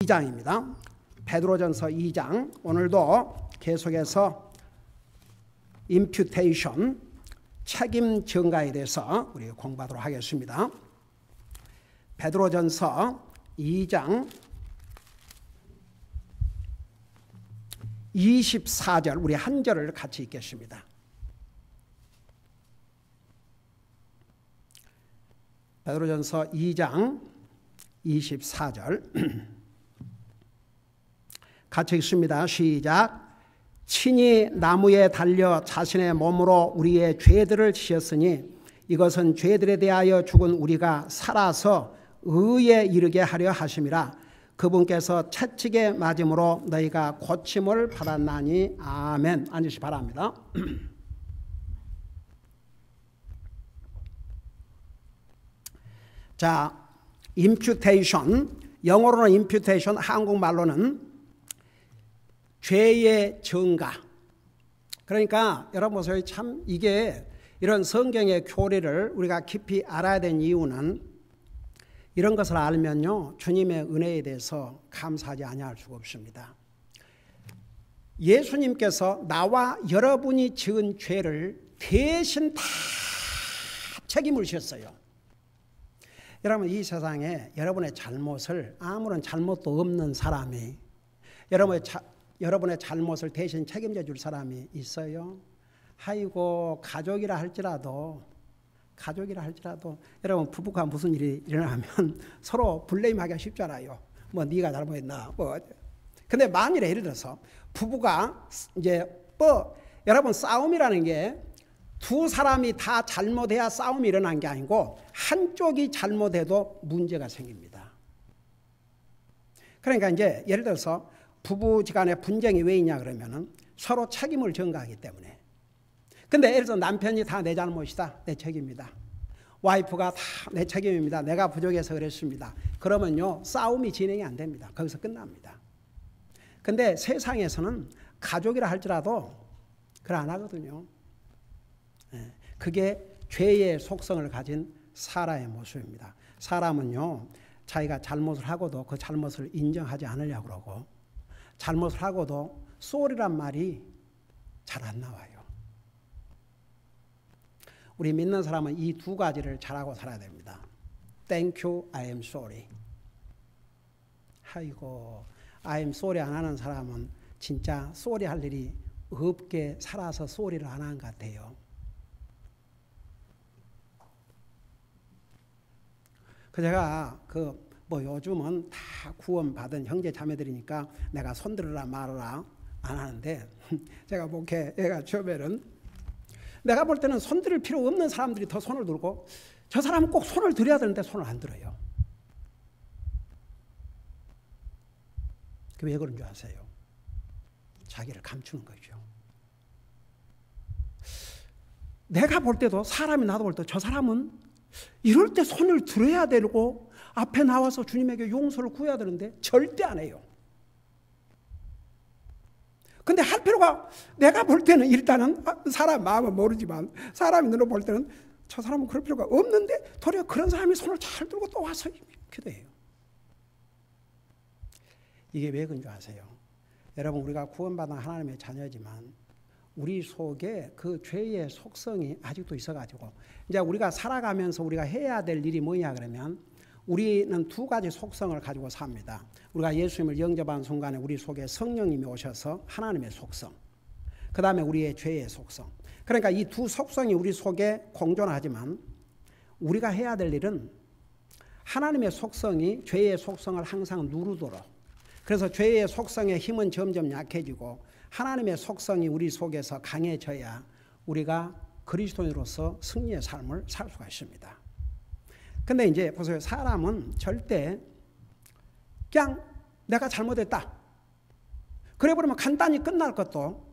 2장입니다. 베드로전서 2장. 오늘도 계속해서 임퓨테이션, 책임 전가에 대해서 우리 공부하도록 하겠습니다. 베드로전서 2장 24절, 우리 한 절을 같이 읽겠습니다. 베드로전서 2장 24절 같이 읽습니다. 시작. 친히 나무에 달려 자신의 몸으로 우리의 죄들을 지었으니 이것은 죄들에 대하여 죽은 우리가 살아서 의에 이르게 하려 하심이라. 그분께서 채찍에 맞음으로 너희가 고침을 받았나니. 아멘. 앉으시 바랍니다. 자, 임퓨테이션, 영어로는 임퓨테이션, 한국말로는 죄의 전가. 그러니까 여러분 보세요. 참 이게 이런 성경의 교리를 우리가 깊이 알아야 되는 이유는 이런 것을 알면요, 주님의 은혜에 대해서 감사하지 아니할 수가 없습니다. 예수님께서 나와 여러분이 지은 죄를 대신 다 책임을 지었어요. 여러분, 이 세상에 여러분의 잘못을 아무런 잘못도 없는 사람이 여러분의 잘못을 대신 책임져 줄 사람이 있어요? 아이고, 가족이라 할지라도 여러분, 부부가 무슨 일이 일어나면 서로 블레임하기가 쉽잖아요. 뭐 네가 잘못했나 근데 만일에 예를 들어서 부부가 이제 여러분, 싸움이라는 게 두 사람이 다 잘못해야 싸움이 일어난 게 아니고 한쪽이 잘못해도 문제가 생깁니다. 그러니까 이제 예를 들어서 부부지간에 분쟁이 왜 있냐 그러면은 서로 책임을 전가하기 때문에. 근데 예를 들어서 남편이 다 내 잘못이다, 내 책임이다. 와이프가 다 내 책임입니다, 내가 부족해서 그랬습니다. 그러면요, 싸움이 진행이 안 됩니다. 거기서 끝납니다. 근데 세상에서는 가족이라 할지라도 그걸 안 하거든요. 그게 죄의 속성을 가진 사람의 모습입니다. 사람은요, 자기가 잘못을 하고도 그 잘못을 인정하지 않으려고 그러고, 잘못을 하고도 쏘리란 말이 잘 안 나와요. 우리 믿는 사람은 이 두 가지를 잘하고 살아야 됩니다. Thank you, I am sorry. 아이고, I am sorry 안 하는 사람은 진짜 sorry 할 일이 없게 살아서 sorry를 안 하는 것 같아요. 제가 요즘은 다 구원받은 형제 자매들이니까 내가 손들으라 말아라 안 하는데, 제가 목회가 처음에는 내가 볼 때는 손들을 필요 없는 사람들이 더 손을 들고, 저 사람은 꼭 손을 들어야 되는데 손을 안 들어요. 그게 왜 그런 줄 아세요? 자기를 감추는 거죠. 내가 볼 때도, 사람이 나도 볼 때 저 사람은 이럴 때 손을 들어야 되고 앞에 나와서 주님에게 용서를 구해야 되는데 절대 안 해요. 근데 할 필요가, 내가 볼 때는 일단은 사람 마음은 모르지만 사람이 눈으로 볼 때는 저 사람은 그럴 필요가 없는데 도리어 그런 사람이 손을 잘 들고 또 와서 기도해요. 이게 왜 그런 줄 아세요? 여러분, 우리가 구원받은 하나님의 자녀지만 우리 속에 그 죄의 속성이 아직도 있어가지고, 이제 우리가 살아가면서 우리가 해야 될 일이 뭐냐 그러면, 우리는 두 가지 속성을 가지고 삽니다. 우리가 예수님을 영접한 순간에 우리 속에 성령님이 오셔서 하나님의 속성, 그 다음에 우리의 죄의 속성. 그러니까 이 두 속성이 우리 속에 공존하지만 우리가 해야 될 일은 하나님의 속성이 죄의 속성을 항상 누르도록, 그래서 죄의 속성의 힘은 점점 약해지고 하나님의 속성이 우리 속에서 강해져야 우리가 그리스도인으로서 승리의 삶을 살 수가 있습니다. 근데 이제 보세요. 사람은 절대 그냥 내가 잘못했다 그래 버리면 간단히 끝날 것도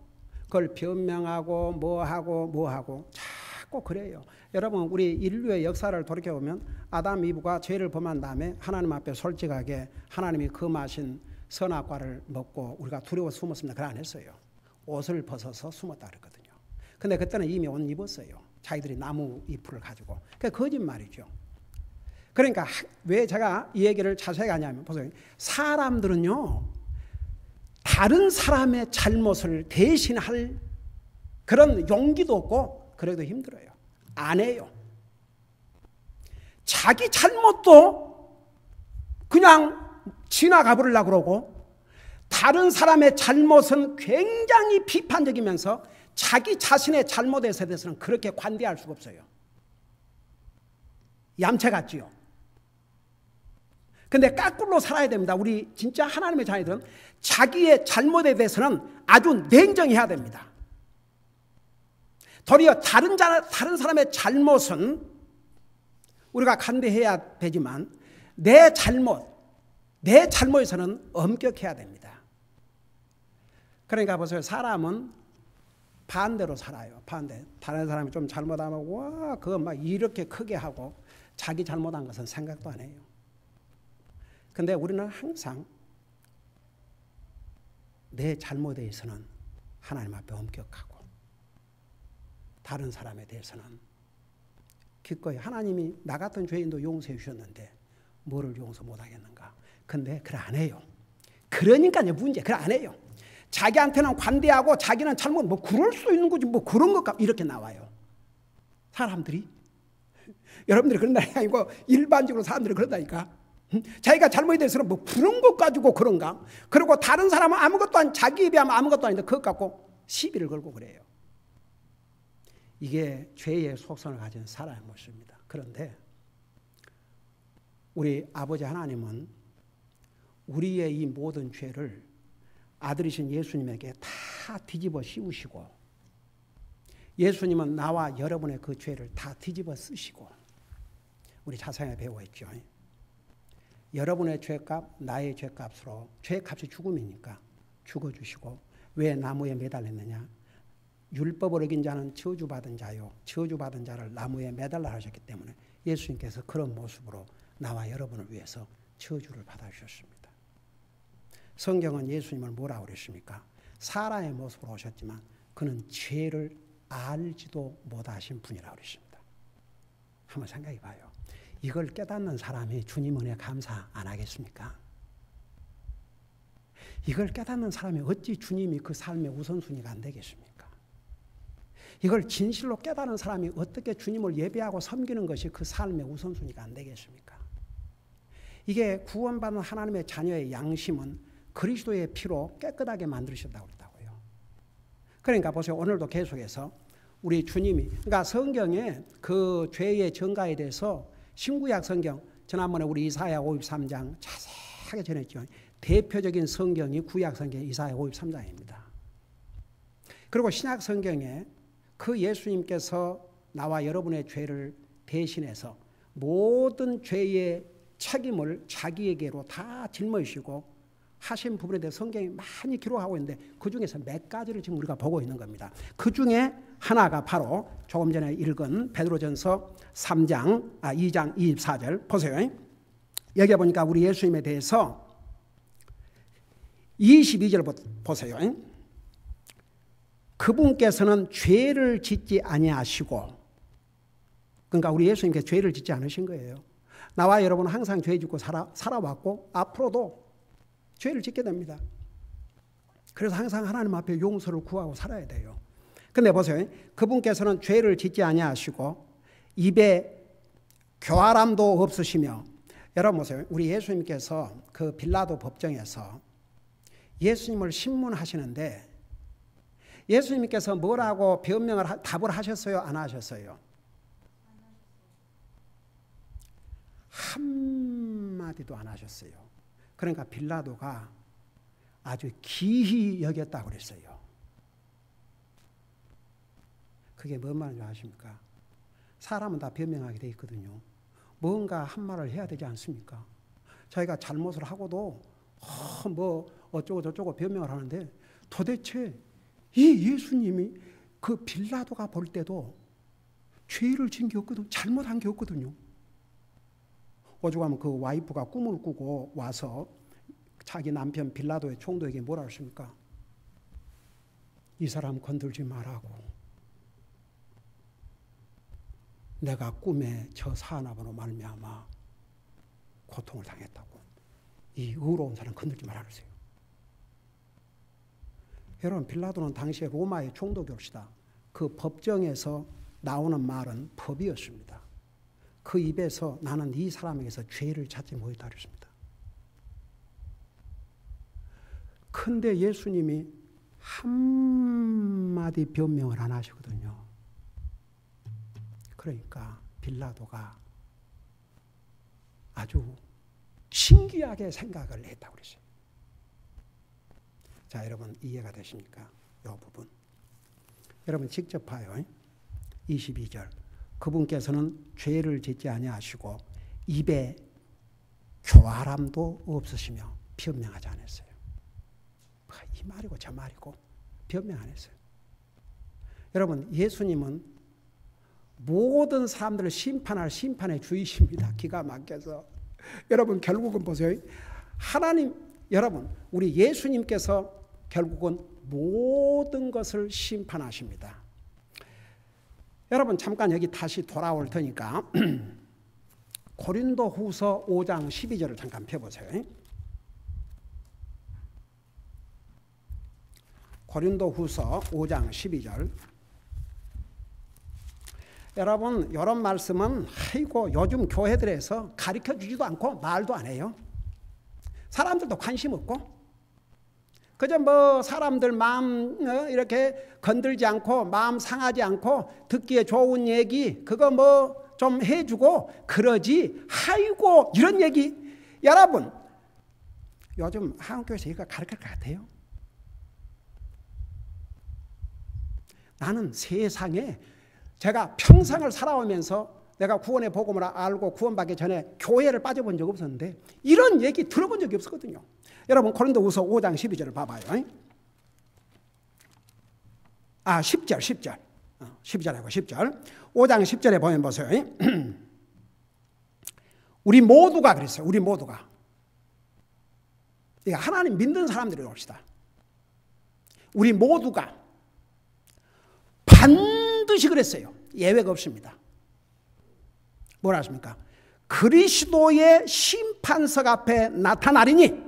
그걸 변명하고 뭐하고 자꾸 그래요. 여러분, 우리 인류의 역사를 돌이켜보면 아담 이브가 죄를 범한 다음에 하나님 앞에 솔직하게 하나님이 금하신 선악과를 먹고 우리가 두려워 숨었습니다. 그걸 안 했어요. 옷을 벗어서 숨었다 그랬거든요. 근데 그때는 이미 옷 입었어요. 자기들이 나무 잎을 가지고. 그게 거짓말이죠. 그러니까 왜 제가 이 얘기를 자세히 하냐면 보세요. 사람들은요, 다른 사람의 잘못을 대신할 그런 용기도 없고 그래도 힘들어요. 안 해요. 자기 잘못도 그냥 지나가 버리려고 그러고 다른 사람의 잘못은 굉장히 비판적이면서 자기 자신의 잘못에 대해서는 그렇게 관대할 수가 없어요. 얌체 같지요. 근데 까꿀로 살아야 됩니다. 우리 진짜 하나님의 자녀들은 자기의 잘못에 대해서는 아주 냉정해야 됩니다. 도리어 다른 사람의 잘못은 우리가 관대해야 되지만 내 잘못에서는 엄격해야 됩니다. 그러니까 보세요. 사람은 반대로 살아요. 반대. 다른 사람이 좀 잘못하면 와, 그거 막 이렇게 크게 하고 자기 잘못한 것은 생각도 안 해요. 근데 우리는 항상 내 잘못에 대해서는 하나님 앞에 엄격하고 다른 사람에 대해서는 기꺼이 하나님이 나 같은 죄인도 용서해 주셨는데 뭐를 용서 못 하겠는가. 근데 그래 안 해요. 그러니까 이제 문제. 그래 안 해요. 자기한테는 관대하고 자기는 잘못 뭐 그럴 수 있는 거지 뭐 그런 것 이렇게 나와요. 사람들이. 여러분들이 그런 날이 아니고 일반적으로 사람들이 그런다니까. 자기가 잘못에 대해서는 뭐 그런 것 가지고 그런가. 그리고 다른 사람은 아무것도 아닌 자기에 비하면 아무것도 아닌데 그것 갖고 시비를 걸고 그래요. 이게 죄의 속성을 가진 사람의 모습입니다. 그런데 우리 아버지 하나님은 우리의 이 모든 죄를 아들이신 예수님에게 다 뒤집어 씌우시고 예수님은 나와 여러분의 그 죄를 다 뒤집어 쓰시고 우리 자상에 배워있죠. 여러분의 죄값, 나의 죄값으로 죄값이 죽음이니까 죽어주시고 왜 나무에 매달렸느냐. 율법을 어긴 자는 저주받은 자요. 저주받은 자를 나무에 매달라 하셨기 때문에 예수님께서 그런 모습으로 나와 여러분을 위해서 저주를 받아주셨습니다. 성경은 예수님을 뭐라고 그랬습니까? 사람의 모습으로 오셨지만 그는 죄를 알지도 못하신 분이라고 그랬습니다. 한번 생각해 봐요. 이걸 깨닫는 사람이 주님 은혜 감사 안 하겠습니까? 이걸 깨닫는 사람이 어찌 주님이 그 삶의 우선순위가 안 되겠습니까? 이걸 진실로 깨닫는 사람이 어떻게 주님을 예배하고 섬기는 것이 그 삶의 우선순위가 안 되겠습니까? 이게 구원받은 하나님의 자녀의 양심은 그리스도의 피로 깨끗하게 만들으셨다고 그랬다고요. 그러니까 보세요. 오늘도 계속해서 우리 주님이 그러니까 성경에 그 죄의 전가에 대해서 신구약 성경 지난번에 우리 이사야 53장 자세하게 전했죠. 대표적인 성경이 구약 성경 이사야 53장입니다. 그리고 신약 성경에 그 예수님께서 나와 여러분의 죄를 대신해서 모든 죄의 책임을 자기에게로 다 짊어지시고 하신 부분에 대해 성경이 많이 기록하고 있는데 그중에서 몇 가지를 지금 우리가 보고 있는 겁니다. 그중에 하나가 바로 조금 전에 읽은 베드로전서 2장 24절 보세요. 여기 보니까 우리 예수님에 대해서 22절 보세요. 그분께서는 죄를 짓지 아니하시고 그러니까 우리 예수님께서 죄를 짓지 않으신 거예요. 나와 여러분은 항상 죄 짓고 살아왔고 앞으로도 죄를 짓게 됩니다. 그래서 항상 하나님 앞에 용서를 구하고 살아야 돼요. 근데 보세요. 그분께서는 죄를 짓지 아니하시고 입에 교활함도 없으시며 여러분 보세요. 우리 예수님께서 그 빌라도 법정에서 예수님을 신문하시는데 예수님께서 뭐라고 변명을 답을 하셨어요? 안 하셨어요? 한마디도 안 하셨어요. 그러니까 빌라도가 아주 기히 여겼다고 그랬어요. 그게 뭔 말인지 아십니까? 사람은 다 변명하게 돼 있거든요. 뭔가 한 말을 해야 되지 않습니까? 자기가 잘못을 하고도 뭐 어쩌고 저쩌고 변명을 하는데 도대체 이 예수님이 그 빌라도가 볼 때도 죄를 지은 게 없거든요. 잘못한 게 없거든요. 오죽하면 그 와이프가 꿈을 꾸고 와서 자기 남편 빌라도의 총독에게 뭐라 하십니까? 이 사람 건들지 말라고. 내가 꿈에 저 사나으로 말미암아 고통을 당했다고. 이 의로운 사람 건들지 말아 그러세요. 여러분, 빌라도는 당시에 로마의 총독이었다. 그 법정에서 나오는 말은 법이었습니다. 그 입에서 나는 이 사람에게서 죄를 찾지 못했다 그랬습니다. 근데 예수님이 한마디 변명을 안 하시거든요. 그러니까 빌라도가 아주 신기하게 생각을 했다고 그랬어요. 자, 여러분 이해가 되십니까? 이 부분. 여러분 직접 봐요. 22절. 그분께서는 죄를 짓지 아니하시고 입에 교활함도 없으시며 변명하지 않았어요. 이 말이고 저 말이고 변명 안 했어요. 여러분, 예수님은 모든 사람들을 심판할 심판의 주이십니다. 기가 막혀서. 여러분 결국은 보세요. 하나님, 여러분 우리 예수님께서 결국은 모든 것을 심판하십니다. 여러분 잠깐 여기 다시 돌아올 테니까 고린도후서 5장 12절을 잠깐 펴보세요. 고린도후서 5장 12절. 여러분 이런 말씀은 아이고 요즘 교회들에서 가르쳐주지도 않고 말도 안 해요. 사람들도 관심 없고 그저 뭐 사람들 마음 이렇게 건들지 않고 마음 상하지 않고 듣기에 좋은 얘기 그거 뭐 좀 해주고 그러지. 아이고 이런 얘기. 여러분 요즘 한국교회에서 이거 가르칠 것 같아요? 나는 세상에 제가 평생을 살아오면서 내가 구원의 복음을 알고 구원받기 전에 교회를 빠져본 적 없었는데 이런 얘기 들어본 적이 없었거든요. 여러분 고린도후서 5장 12절을 봐봐요. 10절 12절하고 10절 5장 10절에 보면 보세요. 우리 모두가 그랬어요. 우리 모두가. 하나님 믿는 사람들이 옵시다. 우리 모두가 반드시 그랬어요. 예외가 없습니다. 뭐라 하십니까? 그리스도의 심판석 앞에 나타나리니.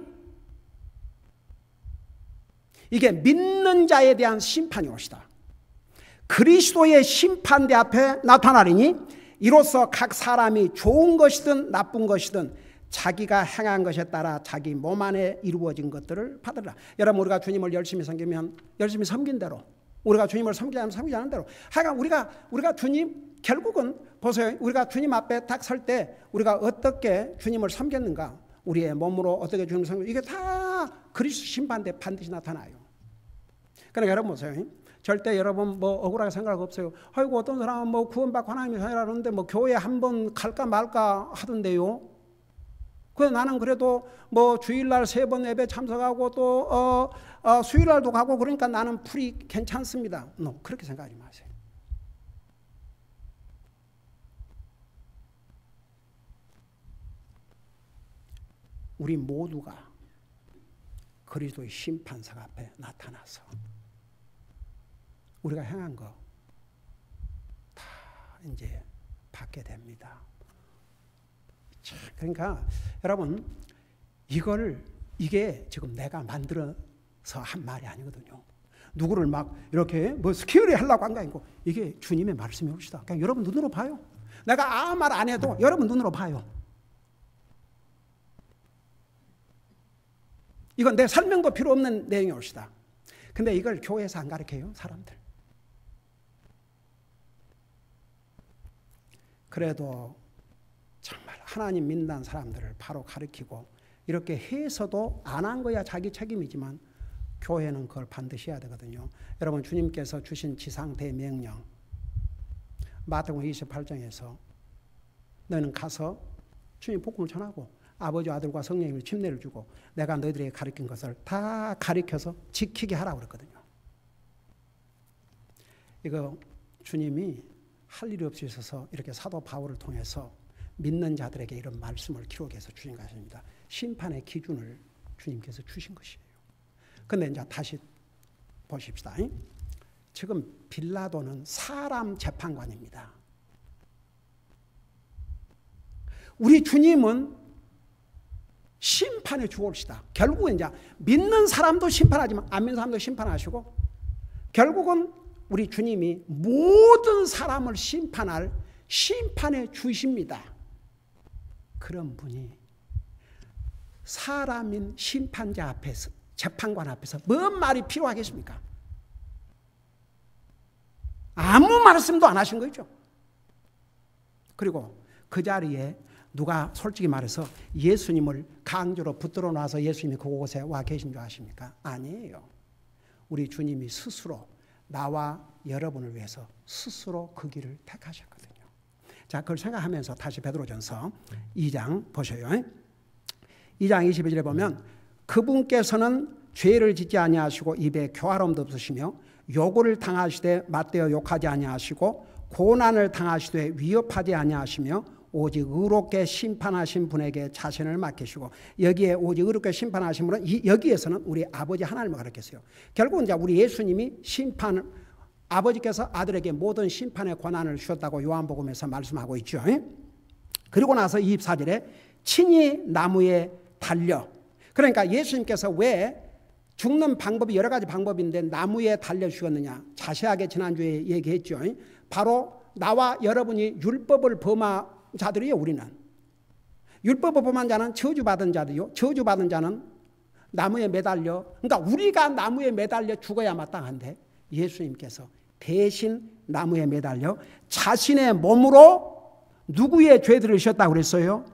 이게 믿는 자에 대한 심판이 옵시다. 그리스도의 심판대 앞에 나타나리니 이로써 각 사람이 좋은 것이든 나쁜 것이든 자기가 행한 것에 따라 자기 몸 안에 이루어진 것들을 받으라. 여러분 우리가 주님을 열심히 섬기면 열심히 섬긴 대로 우리가 주님을 섬기지 않으면 섬기지 않은 대로 하여간 우리가 주님 결국은 보세요. 우리가 주님 앞에 딱 설 때 우리가 어떻게 주님을 섬겼는가 우리의 몸으로 어떻게 주님을 섬겼는가 이게 다 그리스도 심판대 반드시 나타나요. 그러니까 여러분 보세요. 절대 여러분 뭐 억울하게 생각 없어요. 아이고 어떤 사람은 뭐 구원받고 하나님의 자녀라는데 뭐 교회 한번 갈까 말까 하던데요. 그래서 나는 그래도 뭐 주일날 3번 예배 참석하고 또 수요일날도 가고 그러니까 나는 풀이 괜찮습니다. 그렇게 생각하지 마세요. 우리 모두가 그리스도의 심판석 앞에 나타나서 우리가 행한 거 다 이제 받게 됩니다. 그러니까 여러분 이게 지금 내가 만들어서 한 말이 아니거든요. 누구를 막 이렇게 뭐 스키어리 하려고 한 게 아니고 이게 주님의 말씀이 옵시다. 그냥 여러분 눈으로 봐요. 내가 아무 말 안 해도 여러분 눈으로 봐요. 이건 내 설명도 필요 없는 내용이 옵시다. 근데 이걸 교회에서 안 가르쳐요, 사람들. 그래도 정말 하나님 믿는 사람들을 바로 가르치고 이렇게 해서도 안 한 거야 자기 책임이지만 교회는 그걸 반드시 해야 되거든요. 여러분 주님께서 주신 지상대명령 마태복음 28장에서 너는 가서 주님 복음을 전하고 아버지 아들과 성령님을 침례를 주고 내가 너희들에게 가르친 것을 다 가르쳐서 지키게 하라고 그랬거든요. 이거 주님이 할 일이 없이 있어서 이렇게 사도 바울을 통해서 믿는 자들에게 이런 말씀을 기록해서 주신 것입니다. 심판의 기준을 주님께서 주신 것이에요. 그런데 이제 다시 보십시다. 지금 빌라도는 사람 재판관입니다. 우리 주님은 심판해 주옵시다. 결국은 이제 믿는 사람도 심판하지만 안 믿는 사람도 심판하시고 결국은 우리 주님이 모든 사람을 심판할 심판해 주십니다. 그런 분이 사람인 심판자 앞에서 재판관 앞에서 뭔 말이 필요하겠습니까? 아무 말씀도 안 하신 거죠. 그리고 그 자리에 누가 솔직히 말해서 예수님을 강제로 붙들어 놔서 예수님이 그곳에 와 계신 줄 아십니까? 아니에요. 우리 주님이 스스로 나와 여러분을 위해서 스스로 그 길을 택하셨거든요. 자, 그걸 생각하면서 다시 베드로전서 2장 보셔요. 2장 21절에 보면 그분께서는 죄를 짓지 아니하시고 입에 교활함도 없으시며 요구를 당하시되 맞대어 욕하지 아니하시고 고난을 당하시되 위협하지 아니하시며 오직 의롭게 심판하신 분에게 자신을 맡기시고 여기에 오직 의롭게 심판하신 분은 여기에서는 우리 아버지 하나님을 가르쳤어요. 결국은 이제 우리 예수님이 심판 아버지께서 아들에게 모든 심판의 권한을 주셨다고 요한복음에서 말씀하고 있죠. 그리고 나서 24절에 친히 나무에 달려 그러니까 예수님께서 왜 죽는 방법이 여러 가지 방법인데 나무에 달려 죽었느냐 자세하게 지난주에 얘기했죠. 바로 나와 여러분이 율법을 범한 자들이요. 우리는 율법을 범한 자는 저주받은 자들이요. 저주받은 자는 나무에 매달려 그러니까 우리가 나무에 매달려 죽어야 마땅한데 예수님께서 대신 나무에 매달려 자신의 몸으로 누구의 죄들을 지셨다고 그랬어요?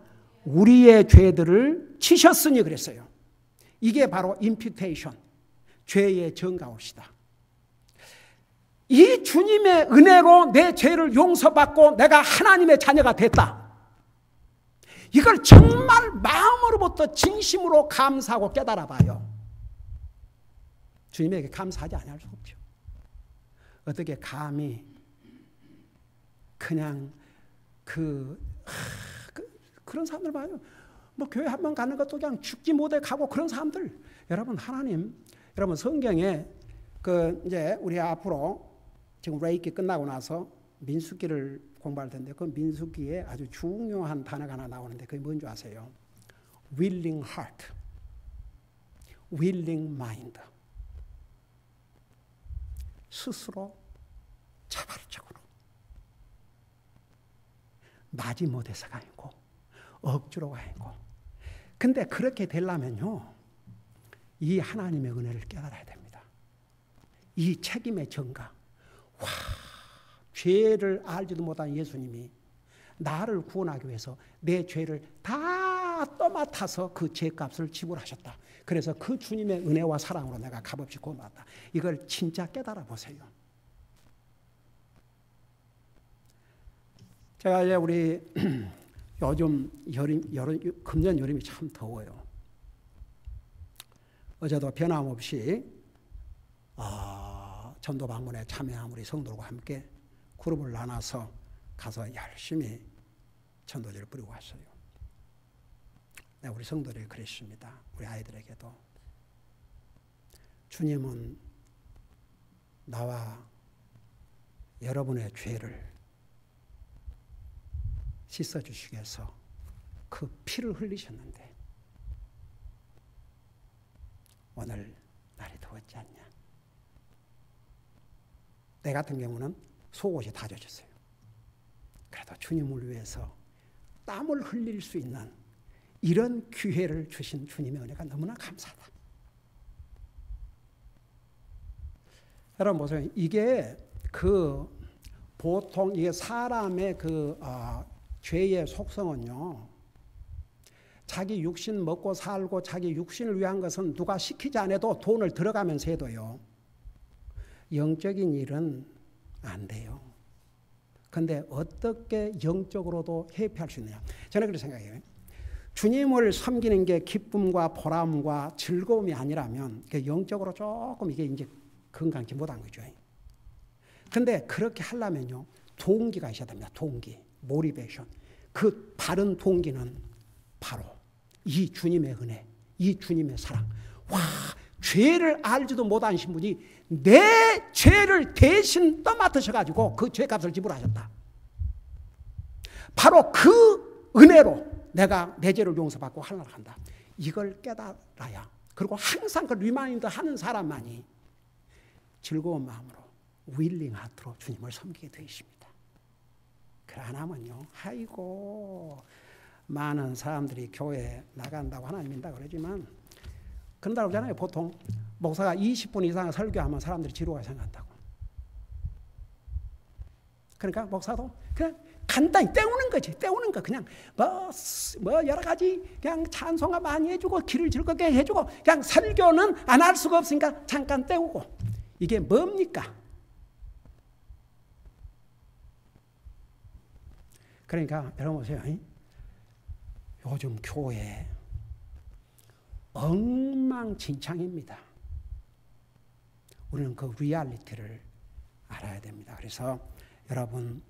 우리의 죄들을 지셨으니 그랬어요. 이게 바로 임퓨테이션, 죄의 정가옵시다. 이 주님의 은혜로 내 죄를 용서받고 내가 하나님의 자녀가 됐다. 이걸 정말 마음으로부터 진심으로 감사하고 깨달아 봐요. 주님에게 감사하지 않을 수 없죠. 어떻게 감히 그냥 그런 사람들 봐요. 뭐 교회 한 번 가는 것도 그냥 죽지 못해 가고 그런 사람들. 여러분 하나님, 여러분 성경에 이제 우리 앞으로 지금 레이키 끝나고 나서 민수기를 공부할 텐데 그 민수기에 아주 중요한 단어가 하나 나오는데 그게 뭔지 아세요? willing heart, willing mind. 스스로 자발적으로 마지못해서가 아니고 억지로가 아니고 근데 그렇게 되려면요 이 하나님의 은혜를 깨달아야 됩니다. 이 책임의 전가 죄를 알지도 못한 예수님이 나를 구원하기 위해서 내 죄를 다 떠맡아서 그 죄값을 지불하셨다. 그래서 그 주님의 은혜와 사랑으로 내가 값없이 구원받았다. 이걸 진짜 깨달아 보세요. 제가 이제 우리 요즘 금년 여름이 참 더워요. 어제도 변함없이 전도 방문에 참여한 우리 성도들과 함께 그룹을 나눠서 가서 열심히 전도지를 뿌리고 왔어요. 네, 우리 성도들이 그랬습니다. 우리 아이들에게도 주님은 나와 여러분의 죄를 씻어주시기 위해서 그 피를 흘리셨는데 오늘 날이 더웠지 않냐. 때 같은 경우는 속옷이 다 젖었어요. 그래도 주님을 위해서 땀을 흘릴 수 있는 이런 기회를 주신 주님의 은혜가 너무나 감사하다. 여러분 보세요. 이게 보통 이게 사람의 죄의 속성은요. 자기 육신 먹고 살고 자기 육신을 위한 것은 누가 시키지 않아도 돈을 들어가면서 해도요. 영적인 일은 안 돼요. 그런데 어떻게 영적으로도 회피할 수 있느냐. 저는 그렇게 생각해요. 주님을 섬기는 게 기쁨과 보람과 즐거움이 아니라면 영적으로 조금 이게 이제 건강치 못한 거죠. 그런데 그렇게 하려면요. 동기가 있어야 됩니다. 동기, 모티베이션. 그 바른 동기는 바로 이 주님의 은혜, 이 주님의 사랑. 죄를 알지도 못하신 분이 내 죄를 대신 떠맡으셔가지고 그 죄값을 지불하셨다. 바로 그 은혜로 내가 내 죄를 용서받고 하늘을 간다. 이걸 깨달아야, 그리고 항상 그 리마인드 하는 사람만이 즐거운 마음으로 윌링 하트로 주님을 섬기게 되어 있습니다. 그러나면요, 아이고 많은 사람들이 교회에 나간다고 하나님 믿는다고 그러지만 그런다고 하잖아요. 보통 목사가 20분 이상 설교하면 사람들이 지루하게 생각한다고. 그러니까 목사도 그냥 간단히 때우는 거지. 때우는 거. 그냥 뭐 여러 가지 그냥 찬송가 많이 해주고 길을 즐겁게 해주고 그냥 설교는 안 할 수가 없으니까 잠깐 때우고. 이게 뭡니까? 그러니까 여러분 보세요. 요즘 교회 엉망진창입니다. 우리는 그 리얼리티를 알아야 됩니다. 그래서 여러분,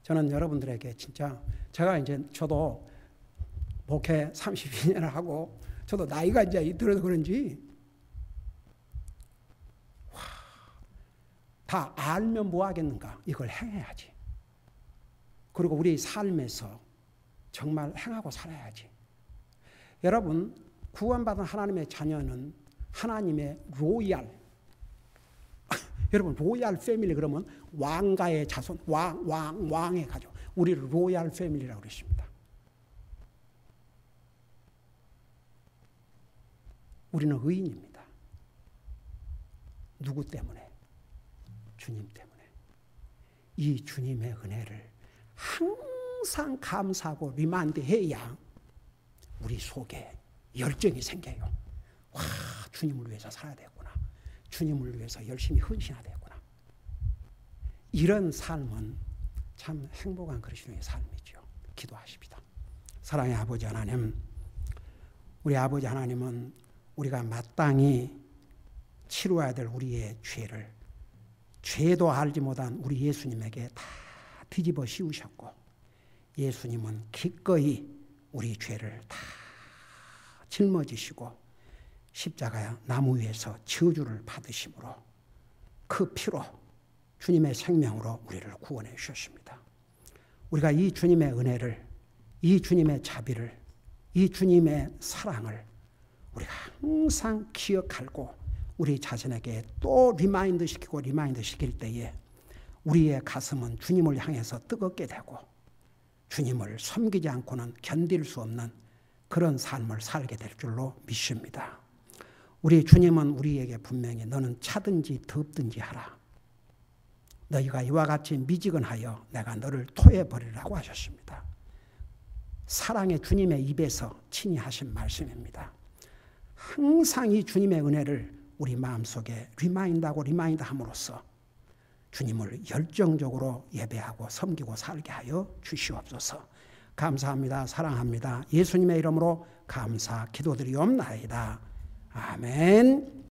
저는 여러분들에게 진짜 제가 이제 저도 목회 32년을 하고 저도 나이가 이제 들어서 그런지 다 알면 뭐 하겠는가? 이걸 행해야지. 그리고 우리 삶에서 정말 행하고 살아야지. 여러분, 구원받은 하나님의 자녀는 하나님의 로얄, 여러분 로얄 패밀리 그러면 왕가의 자손, 왕의 가족. 우리를 로얄 패밀리라고 그랬습니다. 우리는 의인입니다. 누구 때문에? 주님 때문에. 이 주님의 은혜를 항상 감사하고 리마인드 해야 우리 속에 열정이 생겨요. 와, 주님을 위해서 살아야 되겠구나. 주님을 위해서 열심히 헌신해야 되겠구나. 이런 삶은 참 행복한 그리스도의 삶이죠. 기도하십시다. 사랑의 아버지 하나님, 우리 아버지 하나님은 우리가 마땅히 치루어야 될 우리의 죄를 죄도 알지 못한 우리 예수님에게 다 뒤집어 씌우셨고, 예수님은 기꺼이 우리 죄를 다 짊어지시고 십자가 나무 위에서 저주를 받으심으로 그 피로 주님의 생명으로 우리를 구원해 주셨습니다. 우리가 이 주님의 은혜를, 이 주님의 자비를, 이 주님의 사랑을 우리가 항상 기억하고 우리 자신에게 또 리마인드 시킬 때에 우리의 가슴은 주님을 향해서 뜨겁게 되고 주님을 섬기지 않고는 견딜 수 없는 그런 삶을 살게 될 줄로 믿습니다. 우리 주님은 우리에게 분명히 너는 차든지 덥든지 하라. 너희가 이와 같이 미지근하여 내가 너를 토해버리라고 하셨습니다. 사랑의 주님의 입에서 친히 하신 말씀입니다. 항상 이 주님의 은혜를 우리 마음속에 리마인드 함으로써 주님을 열정적으로 예배하고 섬기고 살게 하여 주시옵소서. 감사합니다. 사랑합니다. 예수님의 이름으로 감사 기도드리옵나이다. 아멘.